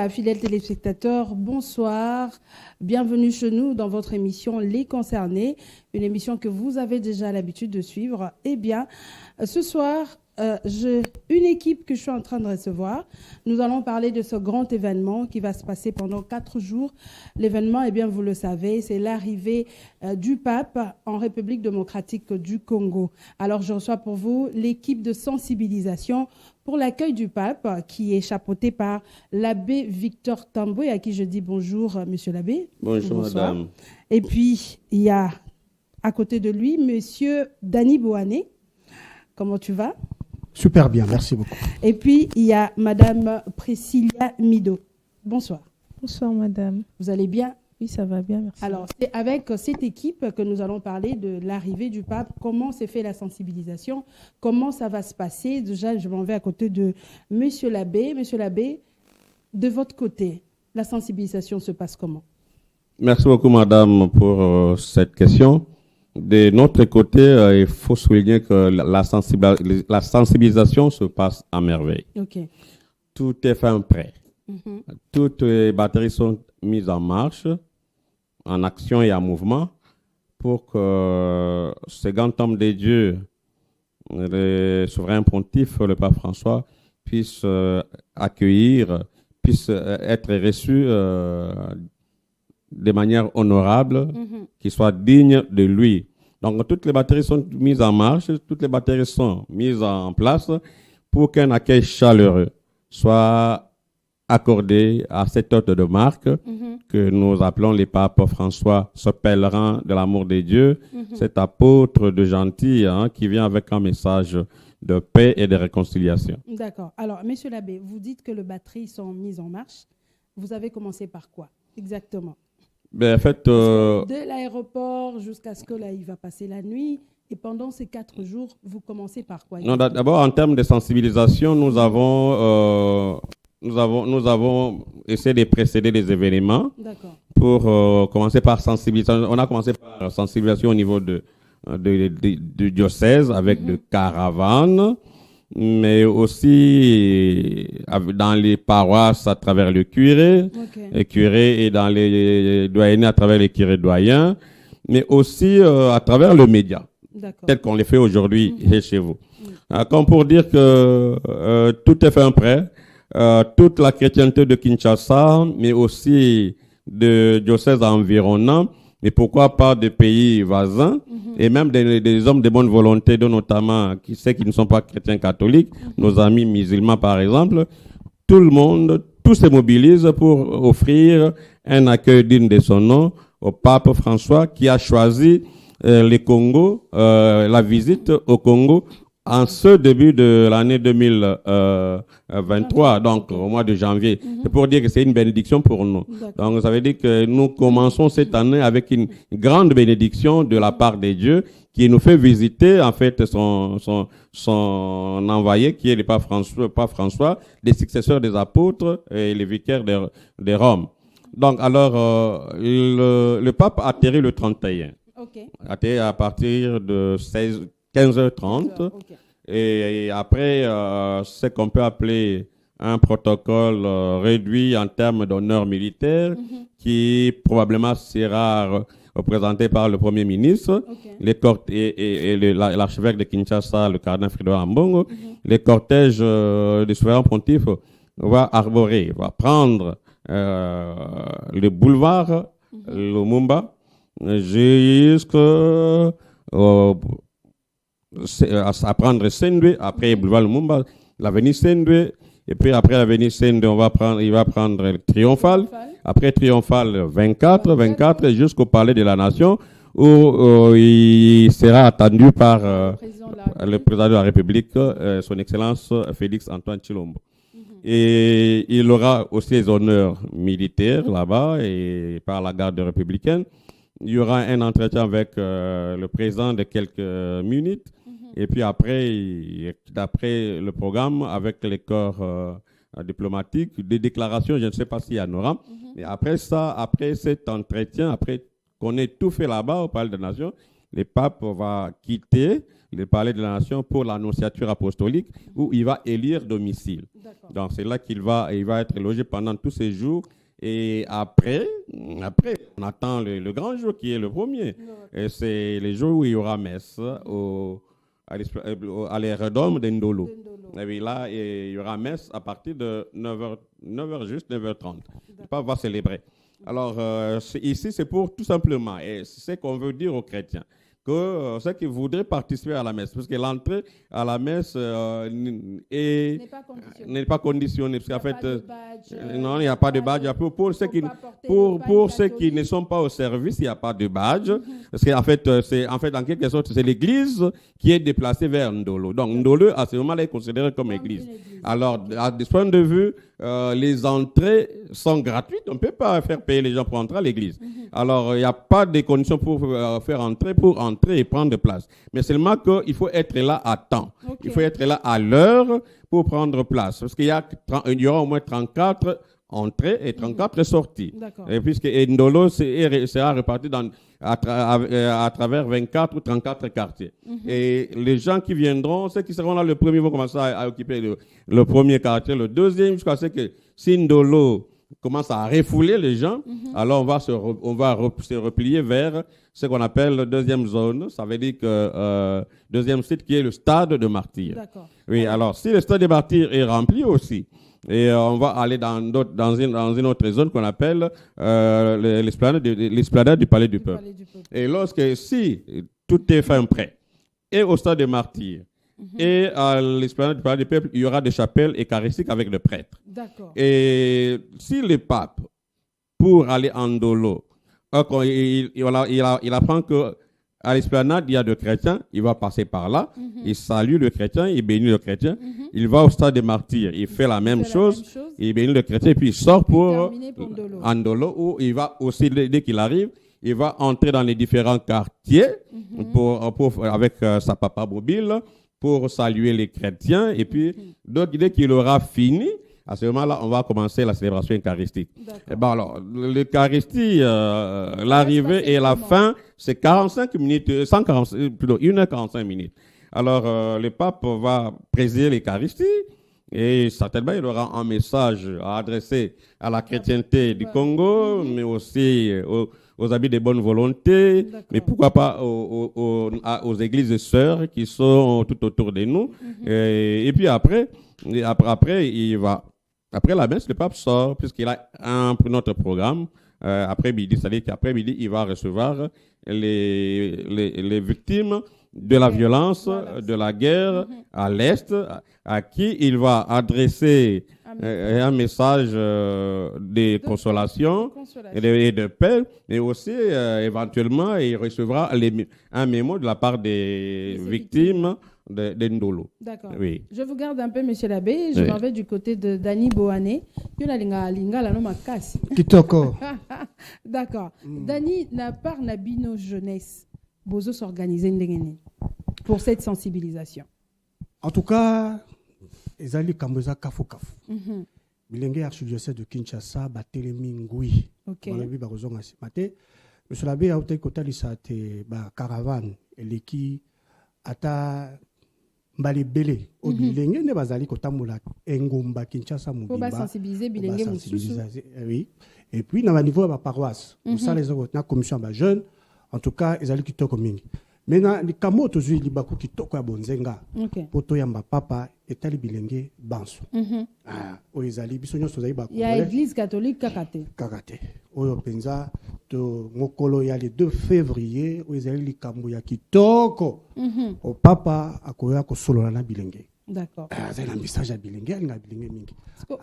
Voilà, fidèles téléspectateurs, bonsoir. Bienvenue chez nous dans votre émission Les Concernés, une émission que vous avez déjà l'habitude de suivre. Eh bien, ce soir, j'ai une équipe que je suis en train de recevoir. Nous allons parler de ce grand événement qui va se passer pendant 4 jours. L'événement, eh bien, vous le savez, c'est l'arrivée du pape en République démocratique du Congo. Alors, je reçois pour vous l'équipe de sensibilisation pour l'accueil du pape, qui est chapeauté par l'abbé Victor Tamboué, à qui je dis bonjour, monsieur l'abbé. Bonjour, bonsoir. madame. Et puis, il y a à côté de lui, monsieur Dany Boané. Comment tu vas? Super bien, merci beaucoup. Et puis, il y a madame Priscilla Mido. Bonsoir. Bonsoir, madame. Vous allez bien? Oui, ça va bien, merci. Alors, c'est avec cette équipe que nous allons parler de l'arrivée du pape. Comment s'est fait la sensibilisation? Comment ça va se passer? Déjà, je m'en vais à côté de monsieur l'abbé. Monsieur l'abbé, de votre côté, la sensibilisation se passe comment? Merci beaucoup, madame, pour cette question. De notre côté, il faut souligner que la sensibilisation se passe à merveille. Ok. Tout est fait prêt. Toutes les batteries sont mises en marche, en action et en mouvement pour que ce grand homme de Dieu, le souverain pontife, le pape François, puisse accueillir, puisse être reçu de manière honorable, qui soit digne de lui. Donc, toutes les batteries sont mises en marche, toutes les batteries sont mises en place pour qu'un accueil chaleureux soit accordé à cet hôte de marque que nous appelons les papes François, ce pèlerin de l'amour de Dieu, cet apôtre de gentil qui vient avec un message de paix et de réconciliation. D'accord. Alors, monsieur l'abbé, vous dites que les batteries sont mises en marche. Vous avez commencé par quoi exactement? Ben, en fait, de l'aéroport jusqu'à ce que là, il va passer la nuit. Et pendant ces 4 jours, vous commencez par quoi? Non, d'abord, en termes de sensibilisation, nous avons essayé de précéder les événements. D'accord. Pour commencer par sensibilisation. On a commencé par sensibilisation au niveau du diocèse avec de caravanes, mais aussi dans les paroisses à travers le curé, les curés et dans les doyennés à travers les curés doyens, mais aussi à travers le média, tel qu'on le fait aujourd'hui chez vous. Comme pour dire que tout est fait prêt, toute la chrétienté de Kinshasa, mais aussi de diocèses environnants, mais pourquoi pas des pays voisins, et même des hommes de bonne volonté, dont notamment qui ne sont pas chrétiens catholiques, nos amis musulmans par exemple. Tout le monde, tout se mobilise pour offrir un accueil digne de son nom au pape François, qui a choisi le Congo, la visite au Congo en ce début de l'année 2023, donc au mois de janvier. C'est pour dire que c'est une bénédiction pour nous. Donc ça veut dire que nous commençons cette année avec une grande bénédiction de la part de Dieu qui nous fait visiter en fait son envoyé qui est le pape François, les successeurs des apôtres et les vicaires de Rome. Donc alors le pape atterrit le 31. Atterrit à partir de 15h30. Et après, ce qu'on peut appeler un protocole réduit en termes d'honneur militaire qui probablement sera représenté par le Premier ministre, l'archevêque de Kinshasa, le cardinal Fridolin Ambongo. Les cortèges des souverains pontifes va prendre le boulevard Lumumba jusqu'à à prendre Sendwe, après boulevard Lumumba, l'avenue Sendwe, et puis après l'avenue Sendwe, il va prendre Triomphal, après Triomphal 24 jusqu'au Palais de la Nation, où il sera attendu par le président de la République, son Excellence Félix Antoine Tshilombo. Et il aura aussi les honneurs militaires là-bas et par la garde républicaine. Il y aura un entretien avec le président de quelques minutes. Et puis après, d'après le programme, avec les corps diplomatiques, des déclarations, je ne sais pas s'il y en aura. Mais après ça, après cet entretien, après qu'on ait tout fait là-bas au Palais des Nations, le pape va quitter le palais de la nation pour l'annonciature apostolique où il va élire domicile. D'accord. Donc c'est là il va être logé pendant tous ces jours. Et après, on attend le grand jour qui est le premier. Et c'est le jour où il y aura messe à l'aérodrome d'Ndolo. Et puis là, il y aura messe à partir de 9h juste, 9h30. Le pape va célébrer. Alors, ici, c'est pour tout simplement, et c'est ce qu'on veut dire aux chrétiens, que ceux qui voudraient participer à la messe, parce que l'entrée à la messe n'est pas conditionnée, parce qu'en fait, non, il n'y a pas de badge. Pour ceux qui ne sont pas au service, il n'y a pas de badge, parce qu'en fait, en quelque sorte, c'est l'église qui est déplacée vers Ndolo. Donc, Ndolo, à ce moment-là, est considéré comme église. Alors, de ce point de vue, les entrées sont gratuites. On ne peut pas faire payer les gens pour entrer à l'église. Alors, il n'y a pas de conditions pour faire entrer et prendre place. Mais seulement qu'il faut être là à temps. Okay. Il faut être là à l'heure pour prendre place. Parce qu'il y aura au moins 34 entrées et 34 sorties. Et puisque Ndolo sera réparti à travers 24 ou 34 quartiers. Et les gens qui viendront, ceux qui seront là le premier vont commencer à occuper le premier quartier, le deuxième, jusqu'à ce que si Ndolo commence à refouler les gens, alors on va se replier vers ce qu'on appelle la deuxième zone. Ça veut dire que deuxième site qui est le stade de martyrs. D'accord. Oui, alors si le stade de martyrs est rempli aussi, et on va aller dans une autre zone qu'on appelle l'esplanade du palais du peuple. Et si tout est fin prêt, et au stade de martyrs, et à l'esplanade du palais du peuple, il y aura des chapelles eucharistiques avec le prêtre. D'accord. Et si le pape, pour aller en Ndolo, il apprend que à l'esplanade, il y a des chrétiens, il va passer par là, il salue le chrétien, il bénit le chrétien, il va au stade des martyrs, il fait la même chose, il bénit le chrétien, et puis il sort pour Ndolo, où il va aussi, dès qu'il arrive, il va entrer dans les différents quartiers avec sa papa mobile pour saluer les chrétiens, et puis dès qu'il aura fini, à ce moment-là, on va commencer la célébration eucharistique. Alors, l'Eucharistie, l'arrivée et la fin, c'est 45 minutes, 1h45 minutes. Alors, le pape va présider l'Eucharistie et certainement, il aura un message à adresser à la chrétienté du Congo, mais aussi aux amis de bonne volonté, mais pourquoi pas aux églises sœurs qui sont tout autour de nous. Et puis après, après la messe, le pape sort, puisqu'il a un autre programme, après-midi, c'est-à-dire qu'après-midi, il va recevoir les victimes de la violence, de la guerre à l'Est, à qui il va adresser un message de consolation et de paix, mais aussi éventuellement, il recevra un mémo de la part des victimes de Ndolo. D'accord. Oui. Je vous garde un peu, monsieur l'abbé. Je m'en vais du côté de Dani Boané. Kitoko. D'accord. Dani, n'a pas Nabino jeunesse. Bozo s'organiser pour cette sensibilisation. En tout cas, Ezali Kamboza Kafu Kafu. Bilenge archidiocèse de Kinshasa, Batelemi Ngui. Ok. Monsieur l'abbé a été kotalisa te caravane eleki ata mbali bele o bilenge ne bazali kotambola engomba Kinshasa mobimba. Pour ba sensibiliser bilenge mususu. Oui. Et puis na niveau ba paroisse, ça les autres na commission ba jeunes, en tout cas ezali kitoko mingi. Maintenant les kamoto zui libaku kitoko ya bonzenga. Poto yamba papa etali bilenge banso. O ezali biso nyonso zali ba. Ya église catholique kakate. Oyo penza to mokolo ya le 2 février o ezali likambo ya kitoko. O papa akoya ko solola na bilenge. D'accord. C'est un message à bilenge, nga bilenge mingi.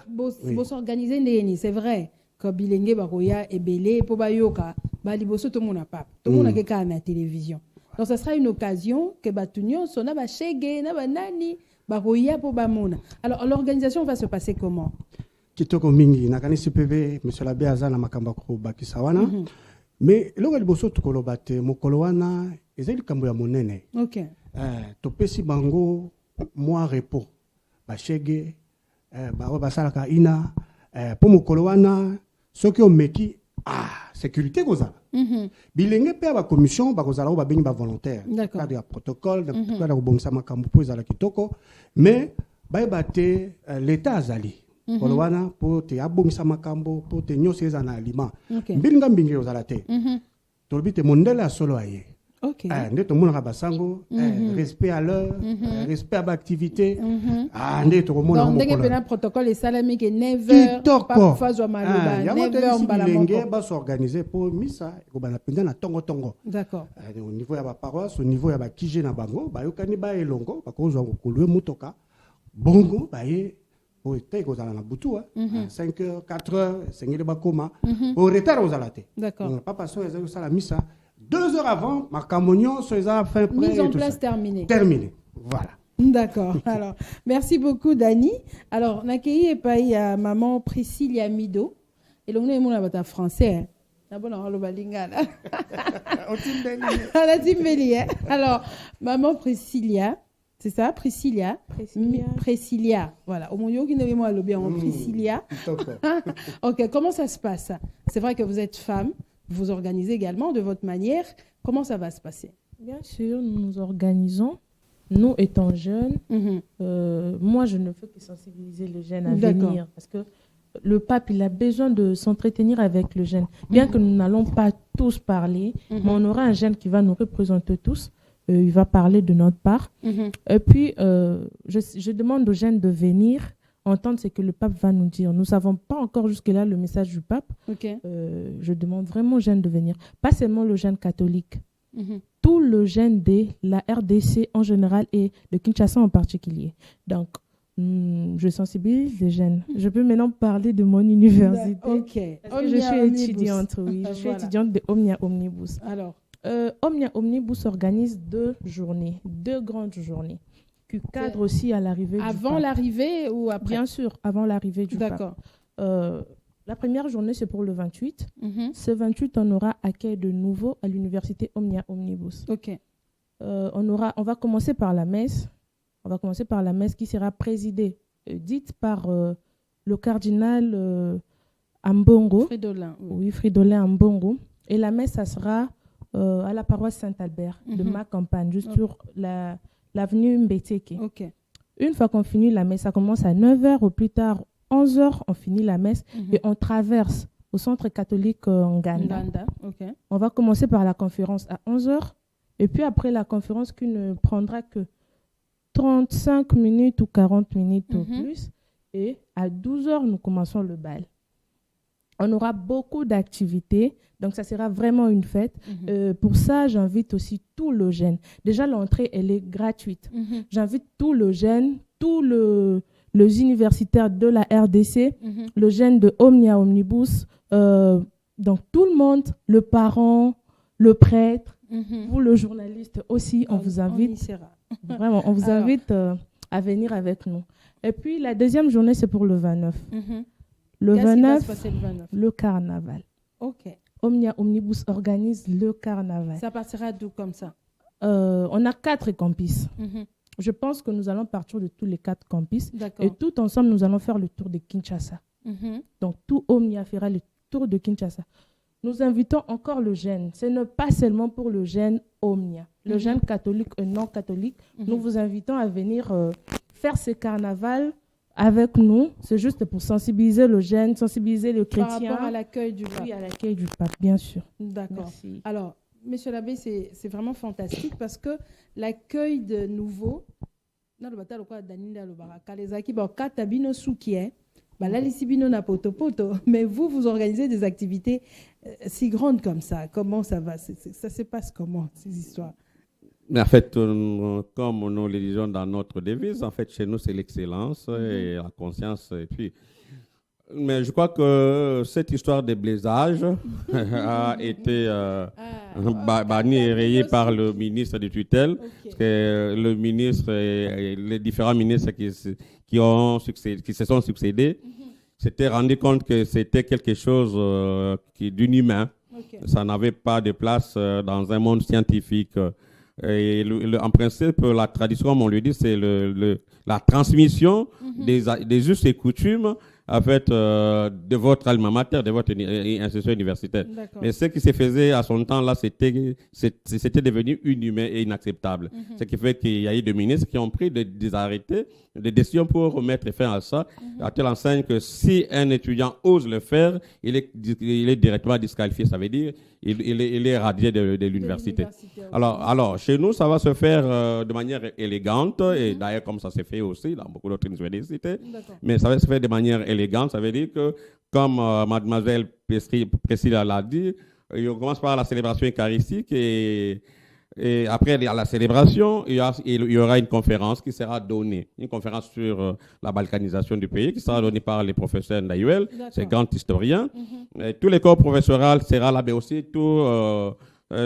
Bo s'organiser ndeni, c'est vrai. Ka bilenge bakoya ebele po bayoka, ba liboso to mona papa. To mona ke ka na télévision. Donc ça sera une occasion que batunyo sona ba shege na ba nani bakoya po ba mona. Alors l'organisation va se passer comment? Kitoko mingi na kanisi PV monsieur l'abbé azana makamba ko bakisa wana. Mais longa liboso to kolobate mokolo wana ezeli kambo ya monene. OK. To pesi bango moi repos. Ba shege ba salaka ina po mokolo wana soki o meki sécurité kozala. Bilenge pe ba commission ba kozala ba bengi ba volontaire. D'accord. Cadre ya protocole, de la bongisa makambo po ezala kitoko, mais ba ebate l'état azali. Kolwana po te abongisa makambo po te nyose za na aliment. Mbilinga mbingi ozala te. Tolobi te mondele solo aye. OK. Nde to mona basango, respect à l'heure, respect à l'activité. Nde to mona mo. Donc ndenge pena protocole et salami ke 9h pas fazwa maloba 9h mbala moko. Ba s'organiser pour misa ko bana penza na tongo. D'accord. Au niveau ya ba paroisse, au niveau ya ba kije na bango, ba yokani ba elongo, ba ko zo ko luwe mutoka. Bongo ba ye pour te ko zala na butu 5h, 4h, sengele ba koma. Au retard aux alate. D'accord. Pas passer les sala misa. 2 heures avant, ma camonion sur les fin prêt. Mise en place terminée. Terminée. Voilà. D'accord. Alors, merci beaucoup, Dani. Alors, Nakei et Paï à maman Priscilla Mido. Et l'on est mon français. Alors, maman Priscilla. C'est ça, Priscilla. Priscilla. Voilà. Au moment où il y a le bien Priscilla. Ok, comment ça se passe? C'est vrai que vous êtes femme. Vous organisez également de votre manière. Comment ça va se passer? Bien sûr, nous nous organisons. Nous étant jeunes, moi, je ne fais que sensibiliser les jeunes à venir. Parce que le pape, il a besoin de s'entretenir avec le jeune. Bien que nous n'allons pas tous parler, mais on aura un jeune qui va nous représenter tous. Il va parler de notre part. Et puis, je demande aux jeunes de venir entendre ce que le pape va nous dire. Nous ne savons pas encore jusque-là le message du pape. Je demande vraiment aux jeunes de venir. Pas seulement le jeune catholique. Tout le jeune de la RDC en général et de Kinshasa en particulier. Donc, je sensibilise les jeunes. Je peux maintenant parler de mon université. Parce que je suis étudiante, oui. Je suis étudiante de Omnia Omnibus. Alors, Omnia Omnibus organise 2 journées, 2 grandes journées. Qui cadre aussi à l'arrivée du pape. Avant l'arrivée ou après? Bien sûr, avant l'arrivée du pape. D'accord. La première journée, c'est pour le 28. Ce 28, on aura accueil de nouveau à l'université Omnia Omnibus. OK. On va commencer par la messe. On va commencer par la messe qui sera présidée, dite par le cardinal Ambongo. Fridolin. Oui, Fridolin Ambongo. Et la messe, ça sera à la paroisse Saint-Albert de ma campagne, juste sur l'avenue Mbeteke. OK. Une fois qu'on finit la messe, ça commence à 9h, au plus tard 11h, on finit la messe et on traverse au centre catholique Nganda. Okay. On va commencer par la conférence à 11h et puis après la conférence qui ne prendra que 35 minutes ou 40 minutes au plus. Et à 12h, nous commençons le bal. On aura beaucoup d'activités, donc ça sera vraiment une fête. Pour ça, j'invite aussi tout le jeune. Déjà, l'entrée, elle est gratuite. J'invite tout le jeune, tous les universitaires de la RDC, le jeune de Omnia Omnibus, donc tout le monde, le parent, le prêtre, vous le journaliste aussi, on vous invite. On y sera. Vraiment, on vous invite à venir avec nous. Et puis, la deuxième journée, c'est pour le 29. Le 29, le carnaval. OK. Omnia Omnibus organise le carnaval. Ça partira d'où comme ça? On a 4 campus. Je pense que nous allons partir de tous les 4 campus. Et tout ensemble, nous allons faire le tour de Kinshasa. Donc, tout Omnia fera le tour de Kinshasa. Nous invitons encore le jeune. Ce n'est pas seulement pour le jeune Omnia. Le jeune catholique et non catholique, nous vous invitons à venir faire ce carnaval avec nous. C'est juste pour sensibiliser le jeune, sensibiliser le chrétien. Par rapport à l'accueil du pape. Oui, à l'accueil du pape, bien sûr. D'accord. Merci. Alors, Monsieur l'abbé, c'est vraiment fantastique parce que l'accueil de nouveaux, mais vous organisez des activités si grandes comme ça. Comment ça va? Ça se passe comment, ces histoires? En fait, comme nous le disons dans notre devise, en fait, chez nous, c'est l'excellence et la conscience. Et puis, mais je crois que cette histoire de blésage a été bannie et rayée par le ministre de tutelle. Parce que le ministre et les différents ministres qui se sont succédés s'étaient rendus compte que c'était quelque chose d'inhumain. Ça n'avait pas de place dans un monde scientifique. Et en principe, la tradition, comme on le dit, c'est la transmission des us et coutumes en fait, de votre alma mater, de votre institution universitaire. Mais ce qui se faisait à son temps là, c'était devenu inhumain et inacceptable. Ce qui fait qu'il y a eu des ministres qui ont pris des arrêtés, des décisions pour mettre fin à ça, à telle enseigne que si un étudiant ose le faire, il est directement disqualifié. Ça veut dire il est radié de l'université. Alors, chez nous, ça va se faire de manière élégante, et d'ailleurs, comme ça s'est fait aussi dans beaucoup d'autres universités. Mais ça va se faire de manière élégante. Ça veut dire que, comme mademoiselle Priscilla l'a dit, on commence par la célébration eucharistique, et après, à la célébration, il y aura une conférence qui sera donnée. Une conférence sur la balkanisation du pays qui sera donnée par les professeurs Ndayuel, ces grands historiens. Et tous les corps professoraux seront là, mais aussi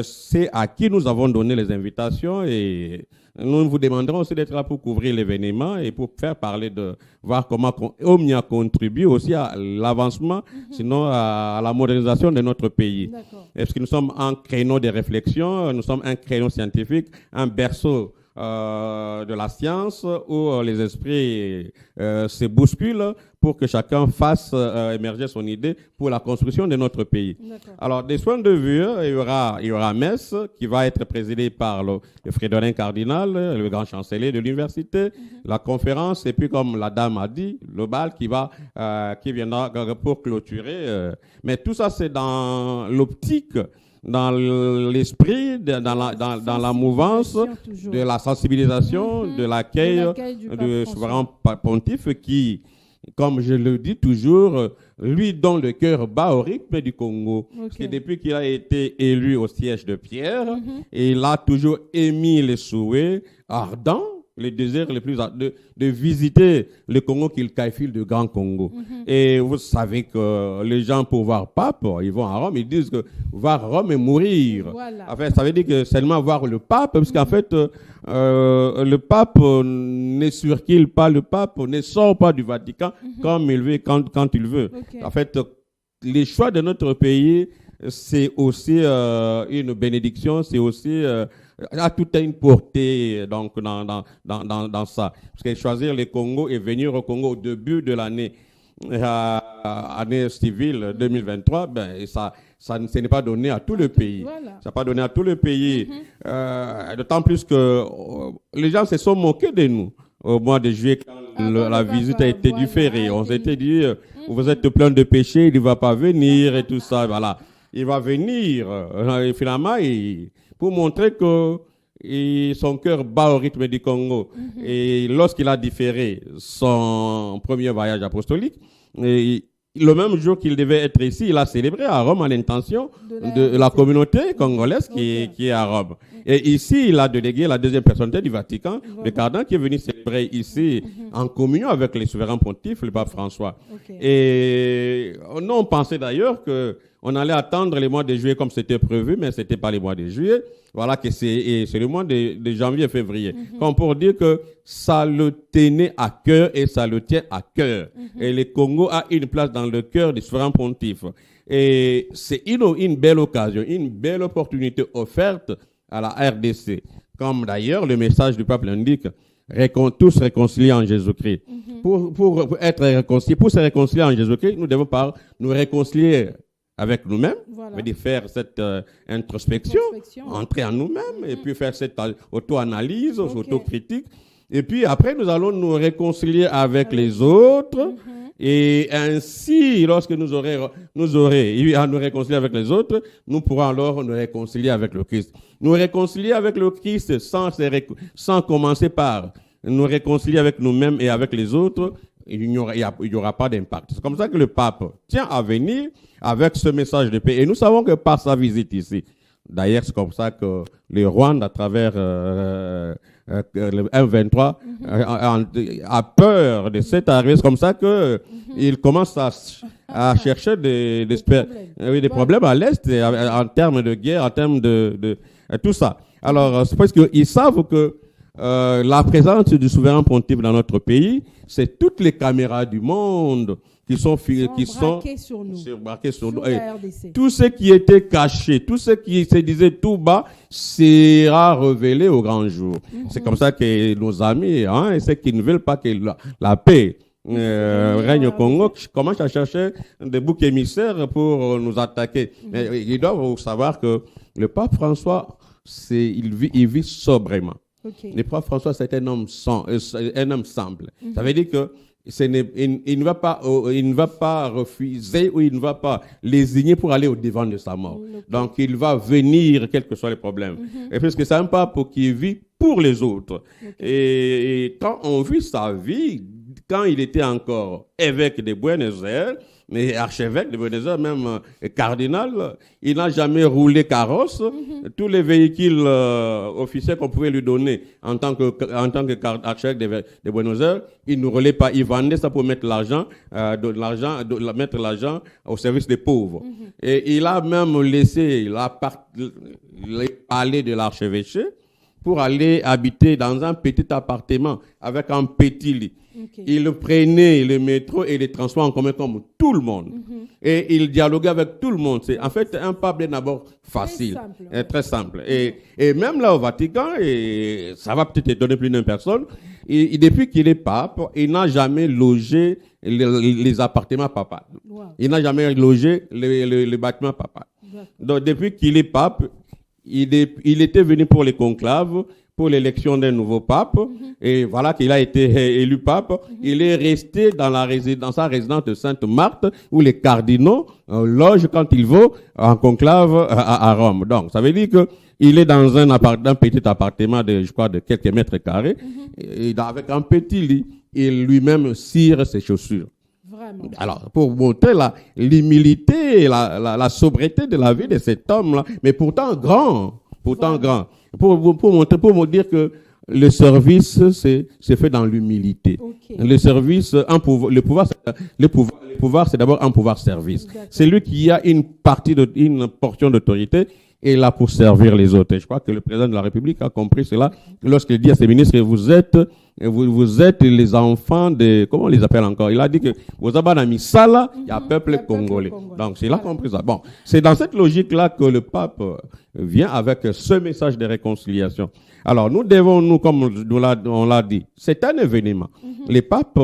c'est à qui nous avons donné les invitations, et nous vous demanderons aussi d'être là pour couvrir l'événement et pour faire parler voir comment Omnia contribue aussi à l'avancement, sinon à la modernisation de notre pays. Parce que nous sommes un créneau de réflexion, nous sommes un créneau scientifique, un berceau de la science où les esprits se bousculent pour que chacun fasse émerger son idée pour la construction de notre pays. Alors, des points de vue, il y aura messe qui va être présidée par le Frédérin Cardinal, le grand chancelier de l'université, la conférence, et puis comme la dame a dit, le bal qui viendra pour clôturer. Mais tout ça, c'est dans l'optique, dans l'esprit, dans la mouvance de la sensibilisation, de l'accueil du souverain pontife qui, comme je le dis toujours, lui dont le cœur bat au rythme du Congo. Parce que depuis qu'il a été élu au siège de Pierre, il a toujours émis les souhaits ardents, le désir le plus de visiter le Congo qu'il qualifie de Grand Congo. Et vous savez que les gens, pour voir pape, ils vont à Rome, ils disent que voir Rome et mourir. En fait, ça veut dire que seulement voir le pape, parce qu'en fait, le pape ne surquille pas, le pape ne sort pas du Vatican comme il veut, quand il veut. En fait, les choix de notre pays, c'est aussi une bénédiction, c'est aussi a toute une portée donc dans ça. Parce que choisir le Congo et venir au Congo au début de l'année civile 2023, ça n'est pas donné à tout le pays. Ça n'est pas donné à tout le pays. D'autant plus que les gens se sont moqués de nous au mois de juillet quand la visite a été différée. On s'était dit, vous êtes plein de péchés, il ne va pas venir et tout ça. Voilà. Il va venir. Et finalement, pour montrer que son cœur bat au rythme du Congo. Et lorsqu'il a différé son premier voyage apostolique, le même jour qu'il devait être ici, il a célébré à Rome à l'intention de la communauté congolaise qui est à Rome. Et ici, il a délégué la deuxième personnalité du Vatican, le cardinal qui est venu célébrer ici en communion avec les souverains pontifes, le pape François. Et on pensait d'ailleurs qu'on allait attendre les mois de juillet comme c'était prévu, mais c'était pas les mois de juillet. Voilà que c'est le mois de janvier et février. Comme pour dire que ça le tenait à cœur et ça le tient à cœur. Et le Congo a une place dans le cœur des souverains pontifes. Et c'est une belle occasion, une belle opportunité offerte à la RDC. Comme d'ailleurs le message du pape l'indique, tous réconciliés en Jésus-Christ. Pour être réconciliés, pour se réconcilier en Jésus-Christ, nous devons nous réconcilier avec nous-mêmes, faire cette introspection, entrer en nous-mêmes, et puis faire cette auto-analyse, auto-critique. Et puis après, nous allons nous réconcilier avec les autres. Et ainsi, lorsque nous aurons eu à nous réconcilier avec les autres, nous pourrons alors nous réconcilier avec le Christ. Nous réconcilier avec le Christ sans commencer par nous réconcilier avec nous-mêmes et avec les autres, il n'y aura pas d'impact. C'est comme ça que le pape tient à venir avec ce message de paix. Et nous savons que par sa visite ici, d'ailleurs, c'est comme ça que les Rwandais, à travers le M23, a peur de cette arrivée. C'est comme ça qu'ils commencent à chercher des problèmes à l'Est, en termes de guerre, en termes de tout ça. Alors, c'est parce qu'ils savent que la présence du souverain pontife dans notre pays, c'est toutes les caméras du monde qui sont braquées sur nous. Tout ce qui était caché, tout ce qui se disait tout bas, sera révélé au grand jour. C'est comme ça que nos amis, et ceux qui ne veulent pas que la paix règne au Congo, commencent à chercher des boucs émissaires pour nous attaquer. Mais ils doivent savoir que le pape François, il vit sobrement. Le pape François, c'est un homme simple. Ça veut dire que il ne va pas refuser ou il ne va pas lésigner pour aller au-devant de sa mort. Donc, il va venir, quels que soient les problèmes. Et puisque c'est un pape qui vit pour les autres. Et quand on vit sa vie, quand il était encore évêque de Buenos Aires, mais archevêque de Buenos Aires, même cardinal, il n'a jamais roulé carrosse. Tous les véhicules officiels qu'on pouvait lui donner en tant qu'archevêque de Buenos Aires, il ne roulait pas. Il vendait ça pour mettre l'argent au service des pauvres. Et il a même laissé les palais de l'archevêché pour aller habiter dans un petit appartement avec un petit lit. Il prenait le métro et les transports en commun comme tout le monde. Et il dialoguait avec tout le monde. C'est en fait un pape d'abord facile, très simple. Et même là au Vatican, et ça va peut-être étonner plus d'une personne, depuis qu'il est pape, il n'a jamais logé les appartements papales. Il n'a jamais logé les bâtiments papales. Donc depuis qu'il est pape, il était venu pour les conclaves, pour l'élection d'un nouveau pape, et voilà qu'il a été élu pape. Il est resté dans sa résidence de Sainte-Marthe, où les cardinaux logent quand il vont en conclave à Rome. Donc, ça veut dire que il est dans un petit appartement de quelques mètres carrés, et avec un petit lit. Il lui-même cire ses chaussures. Vraiment. Alors, pour montrer l'humilité et la sobriété de la vie de cet homme-là, mais pourtant grand. Pour me dire que le service, c'est fait dans l'humilité. Le service, le pouvoir, c'est d'abord un pouvoir service. C'est lui qui a une portion d'autorité et là pour servir les autres. Et je crois que le président de la République a compris cela lorsqu'il dit à ses ministres, vous êtes les enfants de, comment on les appelle encore? Il a dit que vous avez un misala, il y a peuple congolais. Donc, il a compris ça. Bon, c'est dans cette logique-là que le pape vient avec ce message de réconciliation. Alors, comme on l'a dit, c'est un événement. Les papes,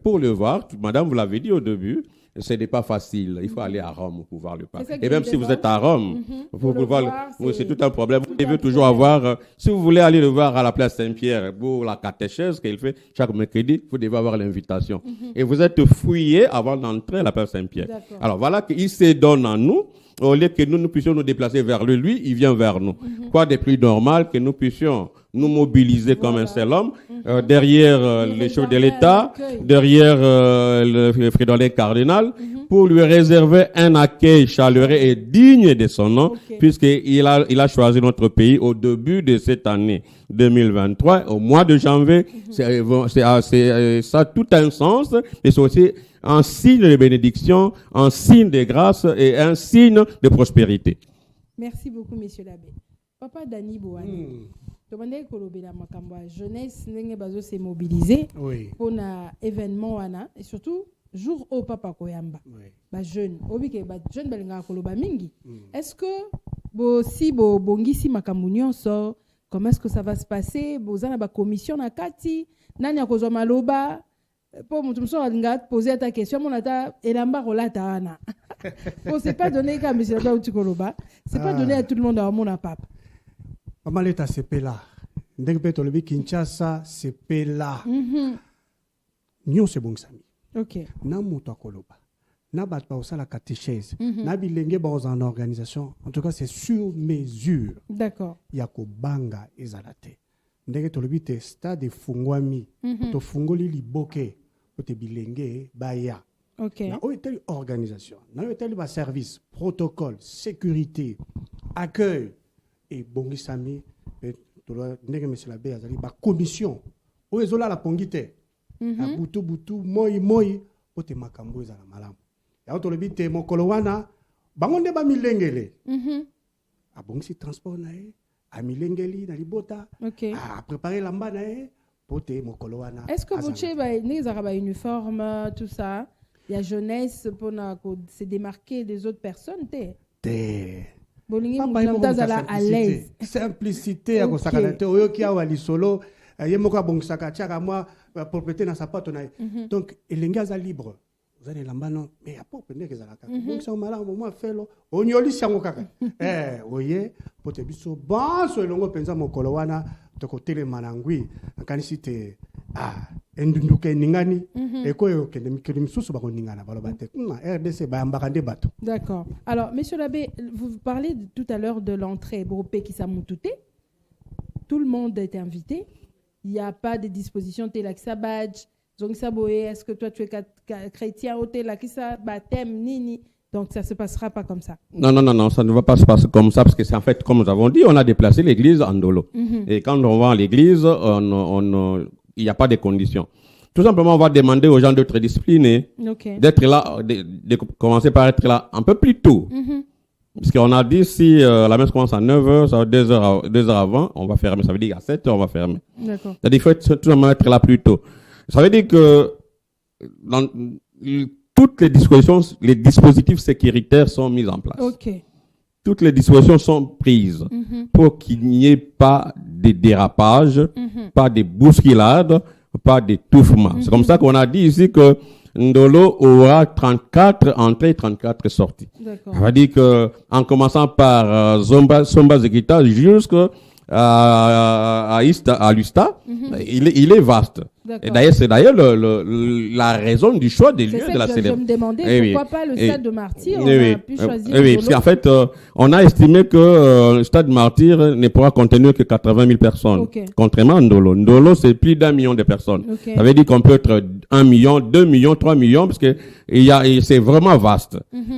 pour le voir, madame, vous l'avez dit au début, ce n'est pas facile. Il faut aller à Rome pour voir le pape. Et même si vous êtes à Rome, pour voir, c'est tout un problème. Vous devez toujours avoir, si vous voulez aller le voir à la place Saint-Pierre pour la catéchèse qu'il fait chaque mercredi, vous devez avoir l'invitation. Et vous êtes fouillé avant d'entrer à la place Saint-Pierre. Alors voilà qu'il se donne à nous. Au lieu que nous puissions nous déplacer vers lui, il vient vers nous. Quoi de plus normal que nous puissions nous mobiliser comme un seul homme, derrière les chefs de l'État, derrière le Fridolin cardinal, pour lui réserver un accueil chaleureux et digne de son nom, puisqu'il a choisi notre pays au début de cette année 2023, au mois de janvier. Ça a tout un sens, et c'est aussi un signe de bénédiction, un signe de grâce et un signe de prospérité. Merci beaucoup, monsieur l'abbé. Papa Dani Bouani, demandez que la jeunesse s'est mobilisée pour un événement et surtout jour au papa Koyamba. Jeune, jeune belinga koloba mingi. Est-ce que si bongisi makamunyo so, comment est-ce que ça va se passer? Bozana ba commission na kati, nani akozwa maloba? Pour poser ta question, mon ata elamba rolata ana. Bon, c'est pas donné comme monsieur là tu koloba, c'est pas donné à tout le monde à mon pape. Maman l'état c'est là. Ndenge pe tolobi Kinshasa c'est là. Nyo c'est bon sami. OK. Na muto koloba. Na bat pa osala catéchèse. Na bilenge ba en organisation. En tout cas, c'est sur mesure. D'accord. Yako banga ezalate. Ndenge tolobi te stade fungwami. To fungoli liboke. Te bilenge baya. OK. Na o telle organisation, na o telle service, protocole, sécurité, accueil et bongisami ndenge monsieur l'abbé azali ba commission. O ezola la pongite. Na butu moi o te makambo ezala malamu. Ya tolobi te mokolo wana bango nde ba milengele. A bongisi transport na e, a milengeli na libota. OK. A préparer lamba na e. Est-ce que vous avez un uniforme, tout ça? Il y a jeunesse pour se démarquer des autres personnes? À l'aise. Simplicité, à consacrer. Oyoki awa lisolo, yemoka bongsaka tiaka moi propriété na sapato na. Donc elengi aza libre. Vous allez lambano mais ya pas pene kezalaka. Donc ça mala moment felo onyoli sango kaka. Oye pote biso banso elongo penza mokolo wana to kotele manangui kanisi te endunduke ningani ekoyo kende mikeli misusu ba koningana baloba te RDC ba mbakande bato. D'accord. Alors monsieur l'abbé, vous parlez tout à l'heure de l'entrée Boropé qui s'amoutouté. Tout le monde est invité. Il n'y a pas de dispositions Telakisa badge. Donc ça est-ce que toi tu es chrétien au Telakisa baptême nini. Donc ça se passera pas comme ça. Non, ça ne va pas se passer comme ça parce que c'est en fait comme nous avons dit, on a déplacé l'église en Ndolo. Et quand on va à l'église, il n'y a pas de conditions. Tout simplement, on va demander aux gens d'être disciplinés, d'être là, de commencer par être là un peu plus tôt. Parce qu'on a dit si la messe commence à 9h, ça va 2 heures avant, on va fermer. Ça veut dire qu'à 7h, on va fermer. D'accord. C'est-à-dire qu'il faut tout simplement être là plus tôt. Ça veut dire que dans toutes les dispositions, les dispositifs sécuritaires sont mis en place. Toutes les dispositions sont prises pour qu'il n'y ait pas de dérapage, pas de bousculade, pas d'étouffement. C'est comme ça qu'on a dit ici que Ndolo aura 34 entrées, 34 sorties. Ça veut dire que, en commençant par Somba Zekita jusqu'à Lusta, il est vaste. Et d'ailleurs, c'est la raison du choix des lieux de la célébration. Je me demandais pourquoi pas le stade de Martyr, on a pu choisir. Oui, parce qu'en fait, on a estimé que le stade de Martyr ne pourra contenir que 80 000 personnes. Contrairement à Ndolo. Ndolo, c'est plus d'1 million de personnes. Ça veut dire qu'on peut être 1 million, 2 millions, 3 millions, parce que c'est vraiment vaste.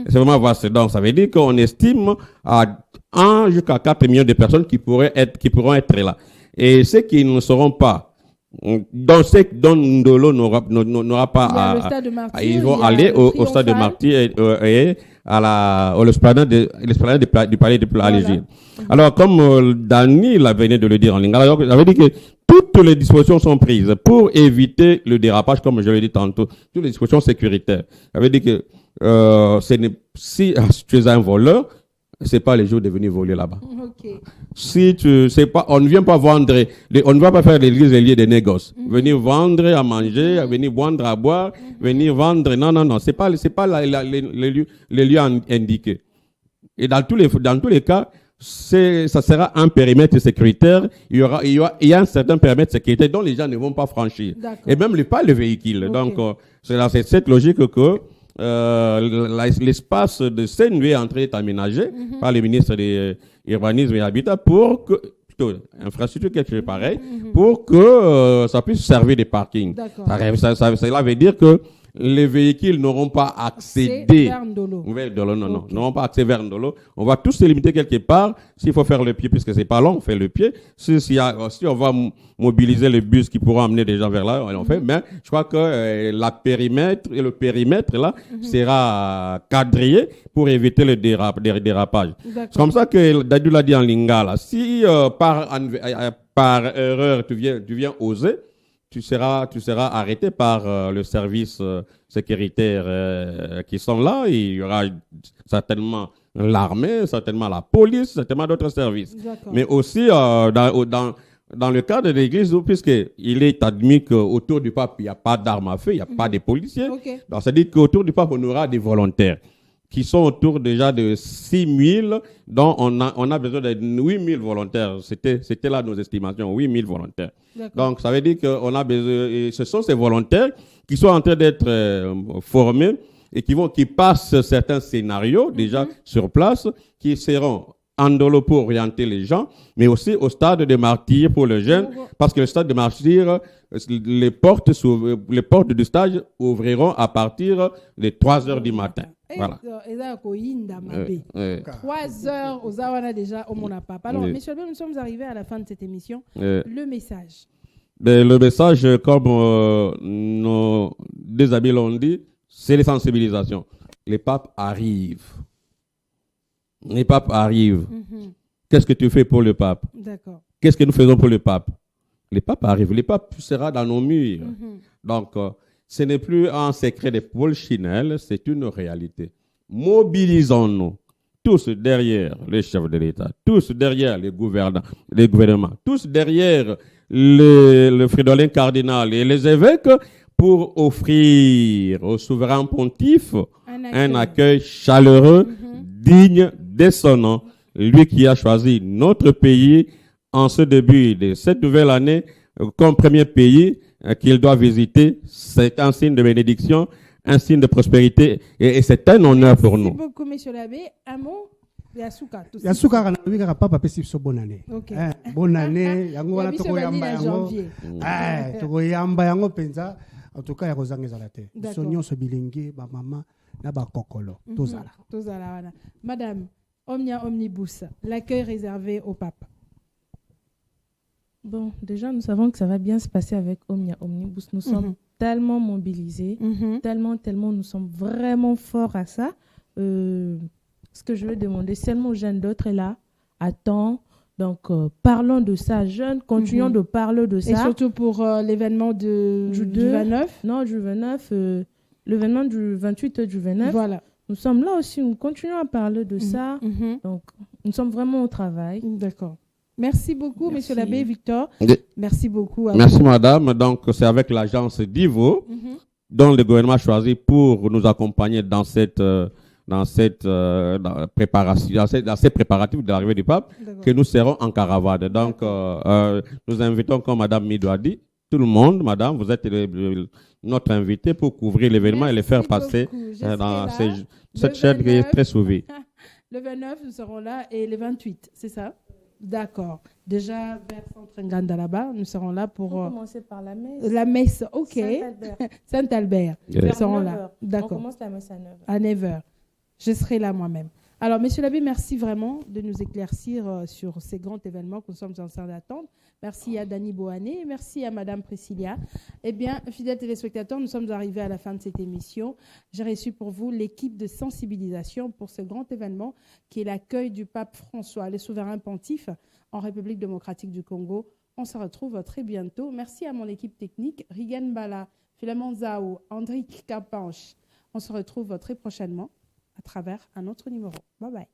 C'est vraiment vaste. Donc, ça veut dire qu'on estime à 1 jusqu'à 4 millions de personnes qui pourront être là. Et ceux qui ne seront pas, dont Ndolo n'aura pas ils vont aller au stade de Martyr et à l'esplanade du palais de Alégine. Alors, comme Dani venait de le dire en lingala, ça veut dire que toutes les dispositions sont prises pour éviter le dérapage, comme je l'ai dit tantôt, toutes les dispositions sécuritaires. Ça veut dire que si tu es un voleur, c'est pas les jours de venir voler là-bas. Si tu sais pas, on ne vient pas vendre, on ne va pas faire l'église les lieux de négoce. Venir vendre à manger, venir vendre à boire, venir vendre. Non, c'est pas les lieux indiqués. Et dans tous les cas, ça sera un périmètre sécuritaire. Il y a un certain périmètre sécuritaire dont les gens ne vont pas franchir. Et même pas le véhicule. Donc, c'est cette logique que l'espace de Seine est en train d'être aménagé par le ministre de l'Urbanisme et Habitat pour que, plutôt, infrastructure quelque chose pareil, pour que ça puisse servir de parking. Cela veut dire que les véhicules n'auront pas accédé vers Ndolo. N'auront pas accès vers Ndolo. On va tous se limiter quelque part. S'il faut faire le pied, puisque c'est pas long, on fait le pied. Si on va mobiliser les bus qui pourront amener des gens vers là, on fait. Mais je crois que le périmètre là sera quadrillé pour éviter le dérapage. C'est comme ça que Dadou l'a dit en lingala. Si par erreur tu viens oser, tu seras arrêté par le service sécuritaire qui sont là. Il y aura certainement l'armée, certainement la police, certainement d'autres services. Mais aussi dans le cadre de l'église, puisqu'il est admis qu'autour du pape, il n'y a pas d'armes à feu, il n'y a pas de policiers. Donc, ça veut dire qu'autour du pape, on aura des volontaires qui sont autour déjà de 6 000, dont on a besoin de 8 000 volontaires. C'était là nos estimations, 8 000 volontaires. Donc, ça veut dire qu'on a besoin, et ce sont ces volontaires qui sont en train d'être formés et qui passent certains scénarios déjà sur place, qui seront en Ndolo pour orienter les gens, mais aussi au stade de Martyr pour les jeunes, parce que le stade de Martyr, les portes du stage ouvriront à partir de 3 heures du matin. Voilà. 3 heures aux Awana déjà au Monapap. Alors, messieurs, nous sommes arrivés à la fin de cette émission. Le message. Le message, comme nos deux amis l'ont dit, c'est les sensibilisations. Les papes arrivent. Les papes arrivent. Qu'est-ce que tu fais pour le pape? D'accord. Qu'est-ce que nous faisons pour le pape? Les papes arrivent. Le pape sera dans nos murs. Donc, ce n'est plus un secret de polichinelle, c'est une réalité. Mobilisons-nous. tous derrière les chefs de l'État, tous derrière les gouvernements, tous derrière le Fridolin cardinal et les évêques pour offrir au souverain pontife un accueil chaleureux, digne de son nom. Lui qui a choisi notre pays en ce début de cette nouvelle année comme premier pays qu'il doit visiter, c'est un signe de bénédiction, un signe de prospérité et c'est un honneur pour nous. Merci beaucoup, monsieur l'abbé. Un mot? Yasuka, papa bonne année. Okay. Bonne année. En tout cas, il y a des gens qui sont bilingues, ma maman, na ba kokolo, tozala. Madame, Omnia Omnibus, l'accueil réservé au pape. Bon, déjà, nous savons que ça va bien se passer avec Omnia Omnibus. Nous sommes tellement mobilisés, tellement, nous sommes vraiment forts à ça. Ce que je veux demander seulement aux jeunes d'être là, à temps. Donc, parlons de ça, jeunes, continuons de parler de ça. Et surtout pour l'événement du 29? Non, du 29, l'événement du 28 et du 29. Voilà. Nous sommes là aussi, nous continuons à parler de ça. Donc, nous sommes vraiment au travail. D'accord. Merci beaucoup, monsieur l'abbé Victor. Merci beaucoup. Merci, madame. Donc, c'est avec l'agence Divo, dont le gouvernement a choisi pour nous accompagner dans cette préparation, dans ces préparatifs de l'arrivée du pape, que nous serons en caravane. Donc, nous invitons, comme madame Midou a dit, tout le monde, madame, vous êtes notre invité pour couvrir l'événement et le faire passer dans cette chaîne qui est très suivie. Le 29, nous serons là et le 28, c'est ça? D'accord. Déjà, vers Centre Nganda là-bas, nous serons là pour... On va commencer par la messe. La messe, ok. Saint-Albert. Nous serons là. D'accord. On commence la messe à 9h. À 9h. Je serai là moi-même. Alors, monsieur l'abbé, merci vraiment de nous éclaircir sur ces grands événements que nous sommes en train d'attendre. Merci à Dani Bohané, merci à madame Priscilla. Eh bien, fidèles téléspectateurs, nous sommes arrivés à la fin de cette émission. J'ai reçu pour vous l'équipe de sensibilisation pour ce grand événement qui est l'accueil du pape François, le souverain pontife en République démocratique du Congo. On se retrouve très bientôt. Merci à mon équipe technique, Rigan Bala, Philemon Zao, Andric Capanche. On se retrouve très prochainement à travers un autre numéro. Bye bye.